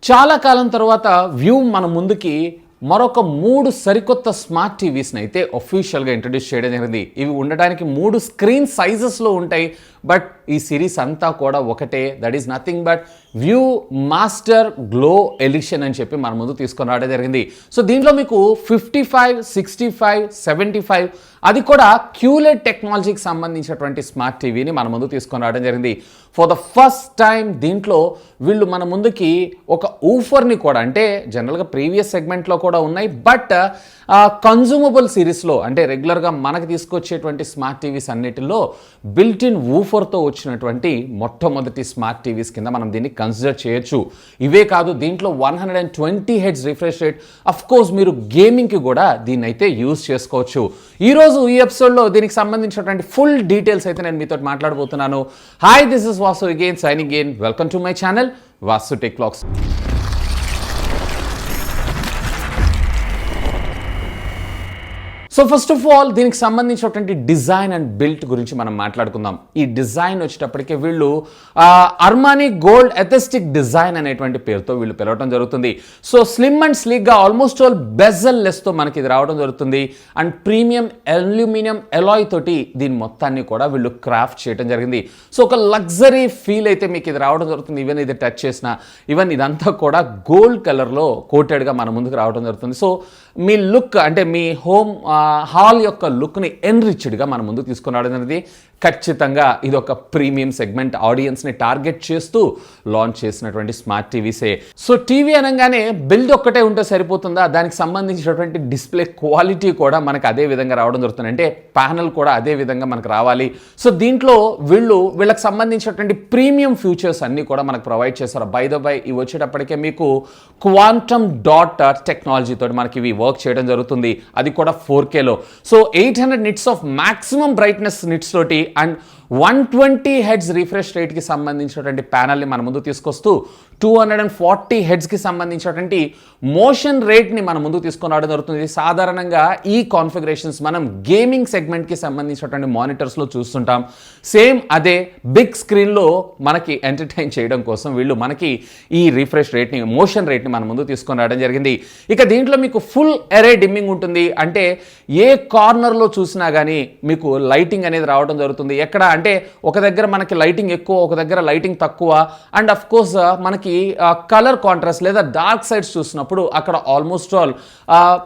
చాలా కాలం తర్వాత వ్యూ మన ముందుకి మరొక 3 సరికొత్త స్మార్ట్ టీవీస్ని అయితే అఫీషియల్గా ఇంట్రడ్యూస్ చేయడం జరిగింది. ఇవి ఉండడానికి 3 స్క్రీన్ సైజెస్లో ఉంటాయి. బట్ ఈ సిరీస్ అంతా కూడా ఒకటే, that is nothing but view master glow edition అని చెప్పి మన ముందు తీసుకొని రావడం జరిగింది. సో దీంట్లో మీకు 55, 65, 75 అది కూడా Qled టెక్నాలజీకి సంబంధించినటువంటి స్మార్ట్ టీవీని మన ముందు తీసుకొని రావడం జరిగింది. ఫర్ ద ఫస్ట్ టైం దీంట్లో వీళ్ళు మన ముందుకి ఒక ఊఫర్ని కూడా, అంటే జనరల్గా ప్రీవియస్ సెగ్మెంట్లో కూడా ఉన్నాయి, బట్ కన్జ్యూమబుల్ సిరీస్లో అంటే రెగ్యులర్గా మనకు తీసుకొచ్చేటువంటి స్మార్ట్ టీవీస్ అన్నిటిలో బిల్ట్ ఇన్ ఊఫర్తో వచ్చినటువంటి మొట్టమొదటి స్మార్ట్ టీవీస్ కింద మనం దీన్ని కన్సిడర్ చేయొచ్చు. ఇవే కాదు, దీంట్లో 120 hertz refresh rate, of course మీరు గేమింగ్కి కూడా దీన్ని అయితే యూజ్ చేసుకోవచ్చు. ఈరోజు ఈ ఎపిసోడ్లో దీనికి సంబంధించినటువంటి ఫుల్ డీటెయిల్స్ అయితే నేను మీతో మాట్లాడబోతున్నాను. Hi, this is Vasu again signing in. Welcome to my channel Vasu tech vlogs. So first of all దీనికి సంబంధించినటువంటి డిజైన్ అండ్ బిల్ట్ గురించి మనం మాట్లాడుకుందాం. ఈ డిజైన్ వచ్చేటప్పటికే వీళ్ళు అర్మానీ గోల్డ్ ఎథెస్టిక్ డిజైన్ అనేటువంటి పేరుతో వీళ్ళు పిలవడం జరుగుతుంది. సో స్లిమ్ అండ్ స్లీక్గా ఆల్మోస్ట్ ఆల్ బెజల్ లెస్తో మనకి ఇది రావడం జరుగుతుంది. అండ్ ప్రీమియం అల్యూమినియం ఎలాయ్ తోటి దీని మొత్తాన్ని కూడా వీళ్ళు క్రాఫ్ట్ చేయడం జరిగింది. సో ఒక లగ్జరీ ఫీల్ అయితే మీకు ఇది రావడం జరుగుతుంది. ఈవెన్ ఇది టచ్ చేసిన, ఈవెన్ ఇదంతా కూడా గోల్డ్ కలర్లో కోటెడ్గా మన ముందుకు రావడం జరుగుతుంది. సో మీ లుక్ అంటే మీ హోమ్ హాల్ యొక్క లుక్ని ఎన్రిచ్డ్గా మన ముందు తీసుకుని రావడం అనేది ఖచ్చితంగా ఇది ఒక ప్రీమియం సెగ్మెంట్ ఆడియన్స్ని టార్గెట్ చేస్తూ లాంచ్ చేసినటువంటి స్మార్ట్ టీవీసే. సో టీవీ అనగానే బిల్డ్ ఒక్కటే ఉంటే సరిపోతుందా? దానికి సంబంధించినటువంటి డిస్ప్లే క్వాలిటీ కూడా మనకు అదే విధంగా రావడం జరుగుతుంది. అంటే ప్యానల్ కూడా అదే విధంగా మనకు రావాలి. సో దీంట్లో వీళ్ళకి సంబంధించినటువంటి ప్రీమియం ఫీచర్స్ అన్నీ కూడా మనకు ప్రొవైడ్ చేస్తారు. బై ద బై ఇవి వచ్చేటప్పటికే మీకు క్వాంటమ్ డాట్ టెక్నాలజీతో మనకి ఇవి వర్క్ చేయడం జరుగుతుంది. అది కూడా 4Kలో. So 800 nits of maximum brightness nits తోటి అండ్ 120 హెడ్స్ రిఫ్రెష్ రేట్కి సంబంధించినటువంటి ప్యానల్ని మన ముందు తీసుకొస్తూ 240 హెడ్స్కి సంబంధించినటువంటి మోషన్ రేట్ని మన ముందు తీసుకొని రావడం జరుగుతుంది. సాధారణంగా ఈ కాన్ఫిగరేషన్స్ మనం గేమింగ్ సెగ్మెంట్కి సంబంధించినటువంటి మానిటర్స్లో చూస్తుంటాం. సేమ్ అదే బిగ్ స్క్రీన్లో మనకి ఎంటర్టైన్ చేయడం కోసం వీళ్ళు మనకి ఈ రిఫ్రెష్ రేట్ని, మోషన్ రేట్ని మన ముందు తీసుకొని రావడం జరిగింది. ఇక దీంట్లో మీకు ఫుల్ ఎరే డిమ్మింగ్ ఉంటుంది. అంటే ఏ కార్నర్లో చూసినా కానీ మీకు లైటింగ్ అనేది రావడం జరుగుతుంది. ఎక్కడ అంటే ఒక దగ్గర మనకి లైటింగ్ ఎక్కువ, ఒక దగ్గర లైటింగ్ తక్కువ. అండ్ అఫ్ కోర్స్ మనకి కలర్ కాంట్రాస్ట్ లేదా డార్క్ సైడ్స్ చూసినప్పుడు అక్కడ ఆల్మోస్ట్ ఆల్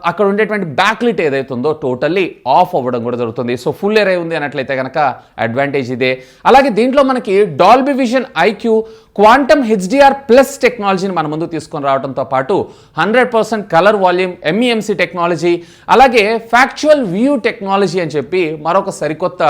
అక్కడ ఉండేటువంటి బ్యాక్ లైట్ ఏదైతే ఉందో టోటల్లీ ఆఫ్ అవ్వడం కూడా జరుగుతుంది. సో ఫుల్ ఎరే ఉంది అన్నట్లయితే కనుక అడ్వాంటేజ్ ఇదే. అలాగే దీంట్లో మనకి Dolby Vision IQ quantum HDR plus టెక్నాలజీని మన ముందు తీసుకొని రావడంతో పాటు 100% కలర్ వాల్యూమ్ ఎంఈఎంసీ టెక్నాలజీ, అలాగే ఫ్యాక్చువల్ వ్యూ టెక్నాలజీ అని చెప్పి మరొక సరికొత్త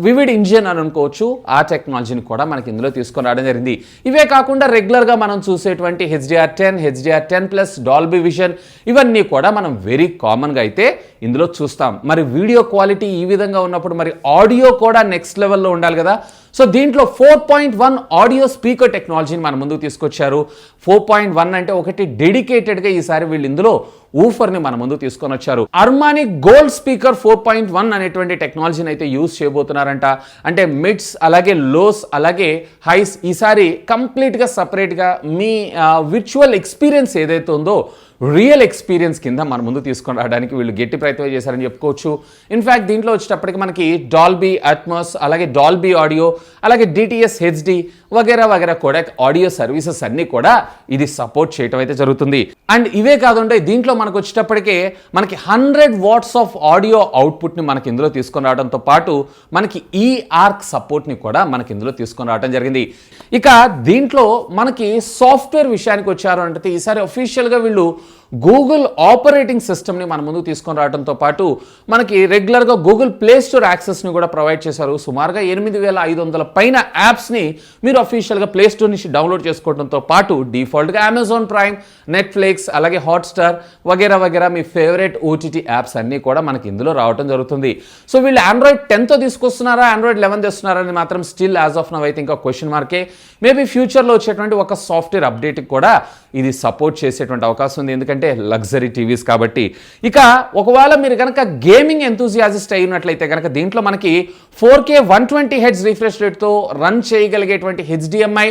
వివిడ్ ఇంజిన్ అని అనుకోవచ్చు, ఆ టెక్నాలజీని కూడా మనకి ఇందులో తీసుకొని రావడం జరిగింది. ఇవే కాకుండా రెగ్యులర్గా మనం చూసేటువంటి HDR10, HDR10+, డాల్బీ విజన్ ఇవన్నీ కూడా మనం వెరీ కామన్గా అయితే ఇందులో చూస్తాం. మరి వీడియో క్వాలిటీ ఈ విధంగా ఉన్నప్పుడు మరి ఆడియో కూడా నెక్స్ట్ లెవెల్లో ఉండాలి కదా. సో దీంట్లో 4.1 ఆడియో స్పీకర్ టెక్నాలజీని మన ముందుకు తీసుకొచ్చారు. 4.1 అంటే ఒకటి డెడికేటెడ్గా ఈసారి వీళ్ళు ఇందులో ఊఫర్ని మన ముందు తీసుకొని వచ్చారు. అర్మానీ గోల్డ్ స్పీకర్ 4.1 అనేటువంటి టెక్నాలజీని అయితే యూజ్ చేయబోతున్నారంట. అంటే మిడ్స్ అలాగే లోస్ అలాగే హైస్ ఈసారి కంప్లీట్గా సపరేట్గా మీ విర్చువల్ ఎక్స్పీరియన్స్ ఏదైతే ఉందో రియల్ ఎక్స్పీరియన్స్ కింద మన ముందు తీసుకొని రావడానికి వీళ్ళు గట్టి ప్రయత్నం చేశారని చెప్పుకోవచ్చు. ఇన్ఫ్యాక్ట్ దీంట్లో వచ్చేటప్పటికి మనకి డాల్బీ అట్మాస్ అలాగే డాల్బీ ఆడియో అలాగే DTS HD వగేరా కూడా ఆడియో సర్వీసెస్ అన్నీ కూడా ఇది సపోర్ట్ చేయటం అయితే జరుగుతుంది. అండ్ ఇవే కాదంటే దీంట్లో మనకు వచ్చేటప్పటికే మనకి 100 వాట్స్ ఆఫ్ ఆడియో అవుట్పుట్ని మనకి ఇందులో తీసుకొని రావడంతో పాటు మనకి ఈ ఆర్క్ సపోర్ట్ని కూడా మనకి ఇందులో తీసుకొని రావడం జరిగింది. ఇక దీంట్లో మనకి సాఫ్ట్వేర్ విషయానికి వచ్చారు అంటే ఈసారి అఫీషియల్గా వీళ్ళు గూగుల్ ఆపరేటింగ్ సిస్టమ్ని మన ముందుకు తీసుకొని రావడంతో పాటు మనకి రెగ్యులర్గా గూగుల్ ప్లే స్టోర్ యాక్సెస్ని కూడా ప్రొవైడ్ చేశారు. సుమారుగా 8500 పైన యాప్స్ని మీరు అఫీషియల్గా ప్లే స్టోర్ నుంచి డౌన్లోడ్ చేసుకోవడంతో పాటు డిఫాల్ట్గా అమెజాన్ ప్రైమ్, నెట్ఫ్లిక్స్ అలాగే హాట్స్టార్ వగేరా మీ ఫేవరెట్ OTT యాప్స్ అన్నీ కూడా మనకి ఇందులో రావడం జరుగుతుంది. సో వీళ్ళు Android 10తో తీసుకొస్తున్నారా, Android 11 తెస్తున్నారా అని మాత్రం స్టిల్ యాజ్ ఆఫ్ నౌ అయితే ఇంకా క్వశ్చన్ మార్కే. మేబీ ఫ్యూచర్లో వచ్చేటువంటి ఒక సాఫ్ట్వేర్ అప్డేట్కి కూడా ఇది సపోర్ట్ చేసేటువంటి అవకాశం ఉంది, ఎందుకంటే లగ్జరీ టీవీస్ కాబట్టి. ఇక ఒకవేళ మీరు కనుక గేమింగ్ ఎంతూజియాజిస్ట్ అయినట్లయితే కనుక దీంట్లో మనకి 4K 120 హెడ్స్ రిఫ్రెష్ రేట్తో రన్ చేయగలిగేటువంటి HDMI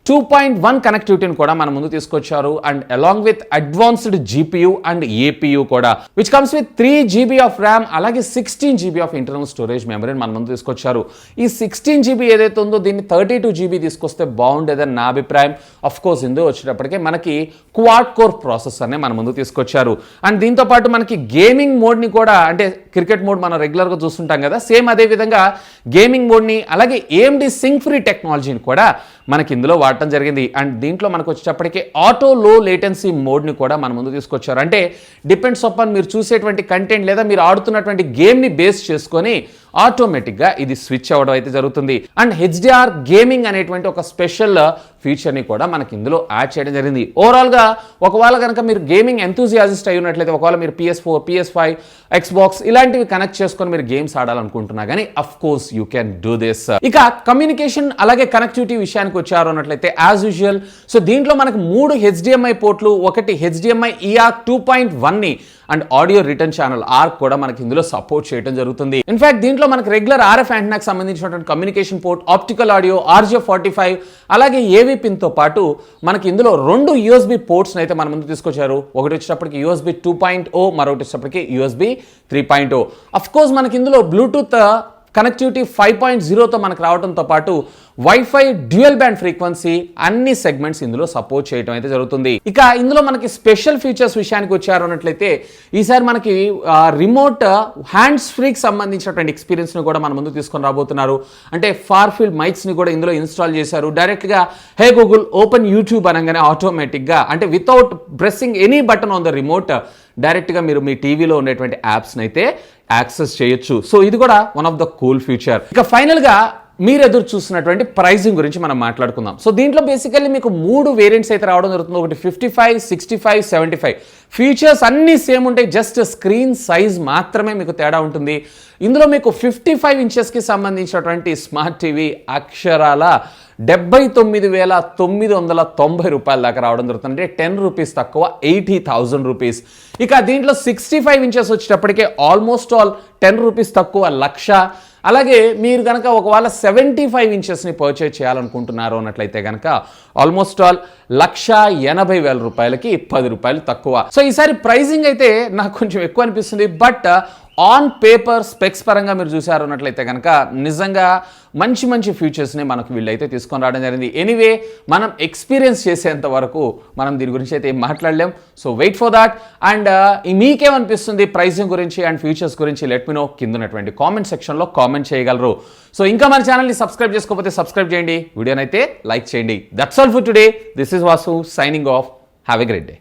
2.1 కనెక్టివిటీని కూడా మన ముందు తీసుకొచ్చారు and along with advanced GPU and APU కూడా which comes with 3 GB of RAM అలాగే 16 GB ఆఫ్ ఇంటర్నల్ స్టోరేజ్ మెమరీని మన ముందు తీసుకొచ్చారు. ఈ 16 GB ఏదైతే ఉందో దీన్ని 32 GB తీసుకొస్తే బాగుండేదని నా అభిప్రాయం. అఫ్ కోర్స్ ఇందులో వచ్చేటప్పటికే మనకి క్వాడ్ కోర్ ప్రాసెసర్నే మన ముందు తీసుకొచ్చారు అండ్ దీంతో పాటు మనకి గేమింగ్ మోడ్ని కూడా అంటే క్రికెట్ మోడ్ మనం రెగ్యులర్గా చూస్తుంటాం కదా, సేమ్ అదే విధంగా గేమింగ్ మోడ్ని అలాగే AMD సింక్ ఫ్రీ టెక్నాలజీని కూడా మనకి ఇందులో వాడటం జరిగింది. అండ్ దీంట్లో మనకు వచ్చేటప్పటికే ఆటో లో లేటెన్సీ మోడ్ని కూడా మన ముందు తీసుకొచ్చారు. అంటే డిపెండ్స్ అపాన్ మీరు చూసేటువంటి కంటెంట్ లేదా మీరు ఆడుతున్నటువంటి గేమ్ని బేస్ చేసుకొని ఆటోమేటిక్గా ఇది స్విచ్ అవ్వడం అయితే జరుగుతుంది. అండ్ HDR గేమింగ్ అనేటువంటి ఒక స్పెషల్ ఫీచర్ని కూడా మనకి ఇందులో యాడ్ చేయడం జరిగింది. ఓవరాల్గా ఒకవేళ కనుక మీరు గేమింగ్ ఎంతూజియాజిస్ట్ అయి ఉన్నట్లయితే, ఒకవేళ మీరు PS4, PS5, Xbox ఇలాంటివి కనెక్ట్ చేసుకొని మీరు గేమ్స్ ఆడాలనుకుంటున్నా కానీ of course you can do this. ఇక కమ్యూనికేషన్ అలాగే కనెక్టివిటీ విషయానికి వచ్చారు అన్నట్లయితే యాజ్ యూజువల్ సో దీంట్లో మనకు 3 HDMI పోర్ట్లు, ఒకటి HDMI EARC 2.1ని and audio return channel ARC కూడా మనకి ఇందులో సపోర్ట్ చేయడం జరుగుతుంది. ఇన్ఫాక్ట్ దీంట్లో మనకి రెగ్యులర్ RF యాంటెనాకి సంబంధించినటువంటి communication port, optical audio, RJ45 అలాగే AV పిన్తో పాటు మనకి ఇందులో 2 USB పోర్ట్స్ని అయితే మన ముందు తీసుకొచ్చారు. ఒకటి వచ్చేటప్పటికి USB 2.0, మరొకటి వచ్చేటప్పటికి USB 3.0. అఫ్ కోర్స్ మనకి ఇందులో బ్లూటూత్ కనెక్టివిటీ 5.0తో మనకు రావడంతో పాటు వైఫై డ్యూయల్ బ్యాండ్ ఫ్రీక్వెన్సీ అన్ని సెగ్మెంట్స్ ఇందులో సపోర్ట్ చేయడం అయితే జరుగుతుంది. ఇక ఇందులో మనకి స్పెషల్ ఫీచర్స్ విషయానికి వచ్చారు అన్నట్లయితే ఈసారి మనకి రిమోట్ హ్యాండ్స్ ఫ్రీకి సంబంధించినటువంటి ఎక్స్పీరియన్స్ని కూడా మన ముందు తీసుకొని రాబోతున్నారు. అంటే ఫార్ ఫీల్డ్ మైక్స్ని కూడా ఇందులో ఇన్స్టాల్ చేశారు. డైరెక్ట్గా హే గూగుల్ ఓపెన్ యూట్యూబ్ అనగానే ఆటోమేటిక్గా అంటే without pressing any button on the remote డైరెక్ట్గా మీరు మీ టీవీలో ఉండేటువంటి యాప్స్ని అయితే యాక్సెస్ చేయొచ్చు. సో ఇది కూడా one of the cool future. ఇక ఫైనల్గా మీరు ఎదురు చూస్తున్నటువంటి ప్రైసింగ్ గురించి మనం మాట్లాడుకుందాం. సో దీంట్లో బేసికల్లీ మీకు 3 వేరియంట్స్ అయితే రావడం జరుగుతుంది. ఒకటి 55, 65, 75. ఫీచర్స్ అన్నీ సేమ్ ఉంటాయి, జస్ట్ స్క్రీన్ సైజ్ మాత్రమే మీకు తేడా ఉంటుంది. ఇందులో మీకు 55 ఇంచెస్కి సంబంధించినటువంటి స్మార్ట్ టీవీ అక్షరాల 79,990 రూపాయల దాకా రావడం జరుగుతుంది. అంటే 10 రూపీస్ తక్కువ, 80,000 రూపీస్. ఇక దీంట్లో 65 ఇంచెస్ వచ్చేటప్పటికే ఆల్మోస్ట్ ఆల్ 10 రూపీస్ తక్కువ, 1,00,000. అలాగే మీరు కనుక ఒకవేళ 75 ఇంచెస్ని పర్చేజ్ చేయాలనుకుంటున్నారు అన్నట్లయితే కనుక ఆల్మోస్ట్ ఆల్ 1,80,000 రూపాయలకి 10 రూపాయలు తక్కువ. సో ఈసారి ప్రైజింగ్ అయితే నాకు కొంచెం ఎక్కువ అనిపిస్తుంది. బట్ ఆన్ పేపర్ స్పెక్స్ పరంగా మీరు చూసారు అన్నట్లయితే కనుక నిజంగా మంచి మంచి ఫీచర్స్ని మనకు వీళ్ళైతే తీసుకొని రావడం జరిగింది. ఎనీవే మనం ఎక్స్పీరియన్స్ చేసేంత వరకు మనం దీని గురించి అయితే ఏం మాట్లాడలేం. So wait for that. And మీకేమనిపిస్తుంది ప్రైసింగ్ గురించి అండ్ ఫీచర్స్ గురించి లెట్ మీ నో కింద ఉన్నటువంటి కామెంట్ సెక్షన్లో కామెంట్ చేయగలరు. సో ఇంకా మన ఛానల్ని సబ్స్క్రైబ్ చేసుకోకపోతే సబ్స్క్రైబ్ చేయండి, వీడియోనైతే లైక్ చేయండి. That's all for today. This is Vasu signing off. Have a great day.